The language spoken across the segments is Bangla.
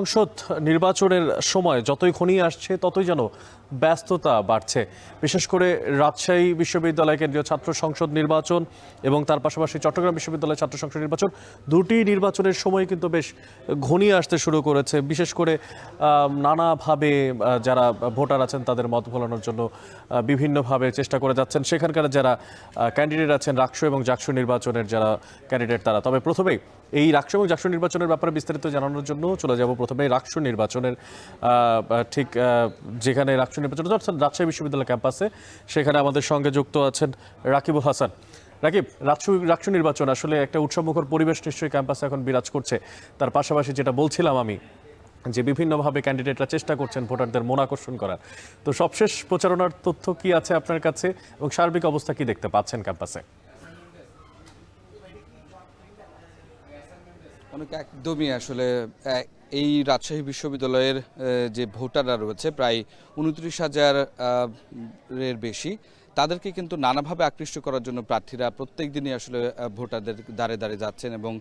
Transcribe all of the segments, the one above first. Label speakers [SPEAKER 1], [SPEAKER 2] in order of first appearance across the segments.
[SPEAKER 1] সংসদ নির্বাচনের সময় যতই ঘনিয়ে আসছে ততই যেন ব্যস্ততা বাড়ছে। বিশেষ করে রাজশাহী বিশ্ববিদ্যালয় কেন্দ্রীয় ছাত্র সংসদ নির্বাচন এবং তার পাশাপাশি চট্টগ্রাম বিশ্ববিদ্যালয় ছাত্র সংসদ নির্বাচন, দুটি নির্বাচনের সময় কিন্তু বেশ ঘনিয়ে আসতে শুরু করেছে। বিশেষ করে নানাভাবে যারা ভোটার আছেন তাদের মত ভোলানোর জন্য বিভিন্নভাবে চেষ্টা করে যাচ্ছেন সেখানকার যারা ক্যান্ডিডেট আছেন রাকসু এবং জাকসু নির্বাচনের যারা ক্যান্ডিডেট তারা। তবে প্রথমেই এই রাকসু এবং জাকসু নির্বাচনের ব্যাপারে বিস্তারিত জানানোর জন্য চলে যাব প্রথমে রাকসু নির্বাচনের ঠিক যেখানে রাকসু নির্বাচন রাজশাহী বিশ্ববিদ্যালয় ক্যাম্পাসে, সেখানে আমাদের সঙ্গে যুক্ত আছেন রাকিবুল হাসান। রাকিব, রাকসু নির্বাচন আসলে একটা উৎসবমুখর পরিবেশ নিশ্চয়ই ক্যাম্পাসে এখন বিরাজ করছে। তার পাশাপাশি যেটা বলছিলাম আমি যে বিভিন্নভাবে ক্যান্ডিডেটরা চেষ্টা করছেন ভোটারদের মন আকর্ষণ করার, তো সবশেষ প্রচারণার তথ্য কি আছে আপনার কাছে এবং সার্বিক অবস্থা কি দেখতে পাচ্ছেন ক্যাম্পাসে?
[SPEAKER 2] অনেক একদমই আসলে এই রাজশাহী বিশ্ববিদ্যালয়ের যে ভোটাররা রয়েছে প্রায় ২৯,০০০ এর বেশি, তাদেরকে কিন্তু নানাভাবে আকৃষ্ট করার জন্য প্রার্থীরা প্রত্যেক দিনই আসলে ভোটারদের দ্বারে দ্বারে যাচ্ছেন এবং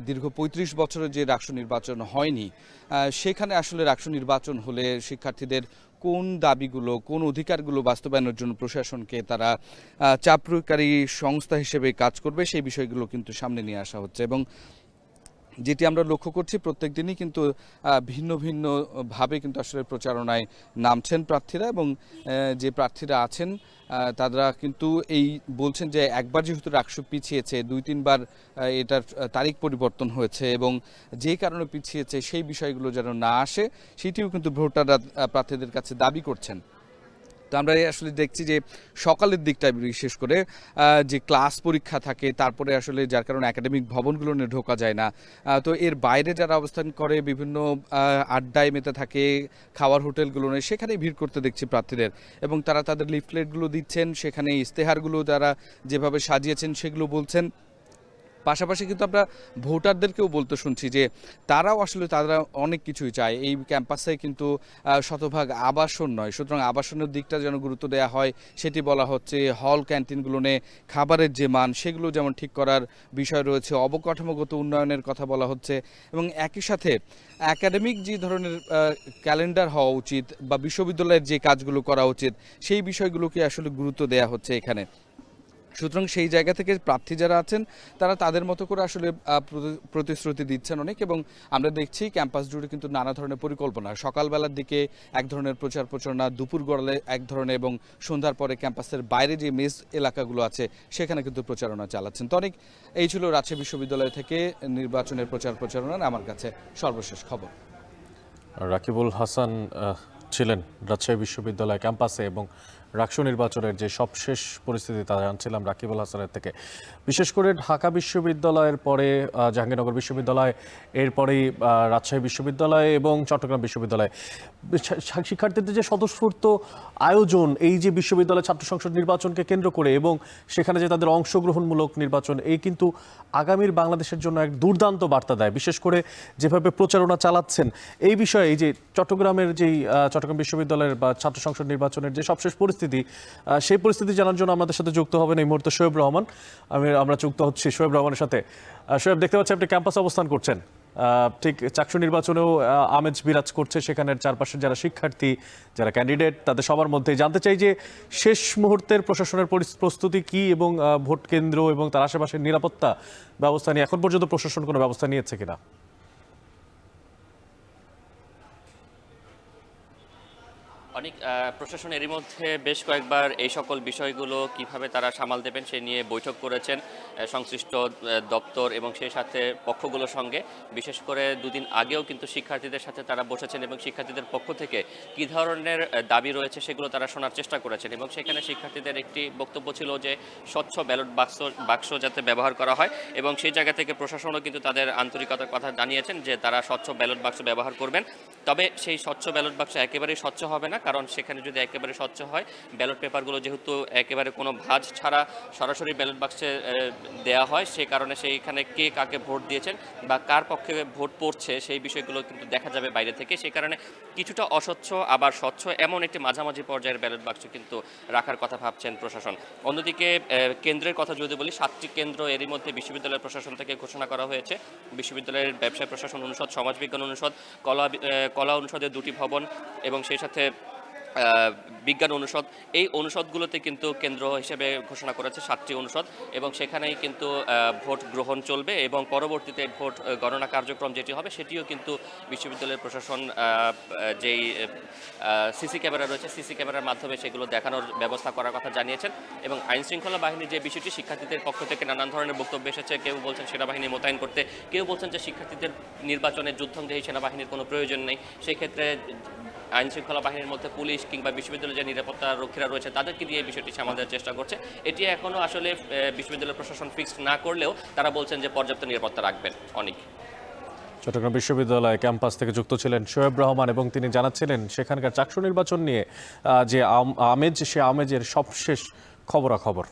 [SPEAKER 2] দীর্ঘ ৩৫ বছরের যে রাকসু নির্বাচন হয়নি, সেখানে আসলে রাকসু নির্বাচন হলে শিক্ষার্থীদের কোন দাবিগুলো, কোন অধিকারগুলো বাস্তবায়নের জন্য প্রশাসনকে তারা চাপ প্রয়োগকারী সংস্থা হিসেবে কাজ করবে, সেই বিষয়গুলো কিন্তু সামনে নিয়ে আসা হচ্ছে। এবং যেটি আমরা লক্ষ্য করছি প্রত্যেক দিনই কিন্তু ভিন্ন ভিন্ন ভাবে কিন্তু আসলে প্রচারণায় নামছেন প্রার্থীরা এবং যে প্রার্থীরা আছেন তারা কিন্তু এই বলছেন যে একবার যেহেতু রাকসু পিছিয়েছে, ২-৩ বার এটার তারিখ পরিবর্তন হয়েছে এবং যে কারণে পিছিয়েছে সেই বিষয়গুলো যেন না আসে সেটিও কিন্তু ভোটাররা প্রার্থীদের কাছে দাবি করছেন। তো আমরা আসলে দেখছি যে সকালের দিকটায় বিশেষ করে যে ক্লাস পরীক্ষা থাকে, তারপরে আসলে যার কারণে একাডেমিক ভবনগুলো নিয়ে ঢোকা যায় না, তো এর বাইরে যারা অবস্থান করে বিভিন্ন আড্ডায় মেতে থাকে, খাওয়ার হোটেলগুলো নিয়ে সেখানেই ভিড় করতে দেখছি প্রার্থীদের এবং তারা তাদের লিফলেটগুলো দিচ্ছেন, সেখানে ইশতেহারগুলো তারা যেভাবে সাজিয়েছেন সেগুলো বলছেন। পাশাপাশি কিন্তু আমরা ভোটারদেরকেও বলতে শুনছি যে তারাও আসলে তারা অনেক কিছুই চায়। এই ক্যাম্পাসে কিন্তু শতভাগ আবাসন নয়, সুতরাং আবাসনের দিকটা যেন গুরুত্ব দেওয়া হয় সেটি বলা হচ্ছে। হল ক্যান্টিনগুলো নিয়ে খাবারের যে মান সেগুলো যেমন ঠিক করার বিষয় রয়েছে, অবকাঠামোগত উন্নয়নের কথা বলা হচ্ছে এবং একই সাথে একাডেমিক যে ধরনের ক্যালেন্ডার হওয়া উচিত বা বিশ্ববিদ্যালয়ের যে কাজগুলো করা উচিত সেই বিষয়গুলোকে আসলে গুরুত্ব দেওয়া হচ্ছে এখানে। সুতরাং সেই জায়গা থেকে প্রার্থী যারা আছেন তারা তাদের মতো করে আসলে প্রতিশ্রুতি দিচ্ছেন অনেক এবং আমরা দেখছি ক্যাম্পাস জুড়ে কিন্তু নানা ধরনের পরিকল্পনা, সকালবেলার দিকে এক ধরনের প্রচারণা, দুপুর গড়ালে এক ধরনের এবং সন্ধ্যার পরে ক্যাম্পাসের বাইরে যে মেস এলাকাগুলো আছে সেখানে কিন্তু প্রচারণা চালাচ্ছেন। তো অনেক এই ছিল রাজশাহী বিশ্ববিদ্যালয় থেকে নির্বাচনের প্রচারণা আমার কাছে সর্বশেষ খবর।
[SPEAKER 1] রাকিবুল হাসান ছিলেন রাজশাহী বিশ্ববিদ্যালয় ক্যাম্পাসে এবং রাকসু নির্বাচনের যে সবশেষ পরিস্থিতি তা জানছিলাম রাকিবুল হাসানের থেকে। বিশেষ করে ঢাকা বিশ্ববিদ্যালয়ের পরে জাহাঙ্গীরনগর বিশ্ববিদ্যালয়, এরপরেই রাজশাহী বিশ্ববিদ্যালয় এবং চট্টগ্রাম বিশ্ববিদ্যালয়, শিক্ষার্থীদের যে স্বতঃস্ফূর্ত আয়োজন এই যে বিশ্ববিদ্যালয় ছাত্র সংসদ নির্বাচনকে কেন্দ্র করে এবং সেখানে যে তাদের অংশগ্রহণমূলক নির্বাচন, এই কিন্তু আগামীর বাংলাদেশের জন্য এক দুর্দান্ত বার্তা দেয়। বিশেষ করে যেভাবে প্রচারণা চালাচ্ছেন এই বিষয়ে, এই যে চট্টগ্রামের যেই চট্টগ্রাম বিশ্ববিদ্যালয়ের বা ছাত্র সংসদ নির্বাচনের যে সবশেষ পরিস্থিতি, সেই পরিস্থিতি জানার জন্য আমাদের সাথে যুক্ত হবেন এই মুহূর্তে শোয়েব রহমান। আমরা যুক্ত হচ্ছি শোয়েব রহমানের সাথে। শোয়েব, দেখতে পাচ্ছি আপনি ক্যাম্পাসে অবস্থান করছেন, ঠিক চাকসু নির্বাচনেও আমেজ বিরাজ করছে সেখানের চারপাশের যারা শিক্ষার্থী, যারা ক্যান্ডিডেট, তাদের সবার মধ্যে জানতে চাই যে শেষ মুহূর্তের প্রশাসনের প্রস্তুতি কি এবং ভোট কেন্দ্র এবং তার আশেপাশের নিরাপত্তা ব্যবস্থা নিয়ে এখন পর্যন্ত প্রশাসন কোনো ব্যবস্থা নিয়েছে কিনা?
[SPEAKER 3] অনেক প্রশাসন এরই মধ্যে বেশ কয়েকবার এই সকল বিষয়গুলো কিভাবে তারা সামাল দেবেন সে নিয়ে বৈঠক করেছেন সংশ্লিষ্ট দপ্তর এবং সেই সাথে পক্ষগুলোর সঙ্গে। বিশেষ করে দুদিন আগেও কিন্তু শিক্ষার্থীদের সাথে তারা বসেছেন এবং শিক্ষার্থীদের পক্ষ থেকে কী ধরনের দাবি রয়েছে সেগুলো তারা শোনার চেষ্টা করেছেন এবং সেখানে শিক্ষার্থীদের একটি বক্তব্য ছিল যে স্বচ্ছ ব্যালট বাক্স যাতে ব্যবহার করা হয় এবং সেই জায়গা থেকে প্রশাসনও কিন্তু তাদের আন্তরিকতার কথা জানিয়েছেন যে তারা স্বচ্ছ ব্যালট বাক্স ব্যবহার করবেন। তবে সেই স্বচ্ছ ব্যালট বাক্স একেবারেই স্বচ্ছ হবে না, কারণ সেখানে যদি একেবারে স্বচ্ছ হয়, ব্যালট পেপারগুলো যেহেতু একেবারে কোনো ভাঁজ ছাড়া সরাসরি ব্যালট বাক্সে দেওয়া হয়, সে কারণে সেইখানে কে কাকে ভোট দিয়েছেন বা কার পক্ষে ভোট পড়ছে সেই বিষয়গুলো কিন্তু দেখা যাবে বাইরে থেকে। সেই কারণে কিছুটা অস্বচ্ছ আবার স্বচ্ছ এমন একটি মাঝামাঝি পর্যায়ের ব্যালট বাক্স কিন্তু রাখার কথা ভাবছেন প্রশাসন। অন্যদিকে কেন্দ্রের কথা যদি বলি, 7টি কেন্দ্র এরই মধ্যে বিশ্ববিদ্যালয় প্রশাসন থেকে ঘোষণা করা হয়েছে। বিশ্ববিদ্যালয়ের ব্যবসায় প্রশাসন অনুষদ, সমাজবিজ্ঞান অনুষদ, কলা অনুষদের 2টি ভবন এবং সেই সাথে বিজ্ঞান অনুষদ, এই অনুষদগুলোতে কিন্তু কেন্দ্র হিসেবে ঘোষণা করেছে 7টি অনুষদ এবং সেখানেই কিন্তু ভোট গ্রহণ চলবে এবং পরবর্তীতে ভোট গণনা কার্যক্রম যেটি হবে সেটিও কিন্তু বিশ্ববিদ্যালয়ের প্রশাসন যেই সিসি ক্যামেরা রয়েছে সিসি ক্যামেরার মাধ্যমে সেগুলো দেখানোর ব্যবস্থা করার কথা জানিয়েছেন। এবং আইনশৃঙ্খলা বাহিনীর যে বিষয়টি, শিক্ষার্থীদের পক্ষ থেকে নানান ধরনের বক্তব্য এসেছে। কেউ বলছেন সেনাবাহিনী মোতায়েন করতে, কেউ বলছেন যে শিক্ষার্থীদের নির্বাচনে যুদ্ধংদেহী সেনাবাহিনীর কোনো প্রয়োজন নেই। সেক্ষেত্রে আইন শৃঙ্খলা বাহিনীর মধ্যে পুলিশ কিংবা বিশ্ববিদ্যালয়ের যে নিরাপত্তা রক্ষীরা রয়েছে তাদেরকে দিয়ে এই বিষয়টি সামাল দেওয়ার চেষ্টা করছে। এটি এখনও আসলে বিশ্ববিদ্যালয় প্রশাসন ফিক্সড না করলেও তারা বলছেন যে পর্যাপ্ত নিরাপত্তা রাখবেন। অনেক
[SPEAKER 1] চট্টগ্রাম বিশ্ববিদ্যালয় ক্যাম্পাস থেকে যুক্ত ছিলেন শোয়েব রহমান এবং তিনি জানাচ্ছিলেন সেখানকার চাকসু নির্বাচন নিয়ে যে আমেজ, সে আমেজের সবশেষ খবরাখবর।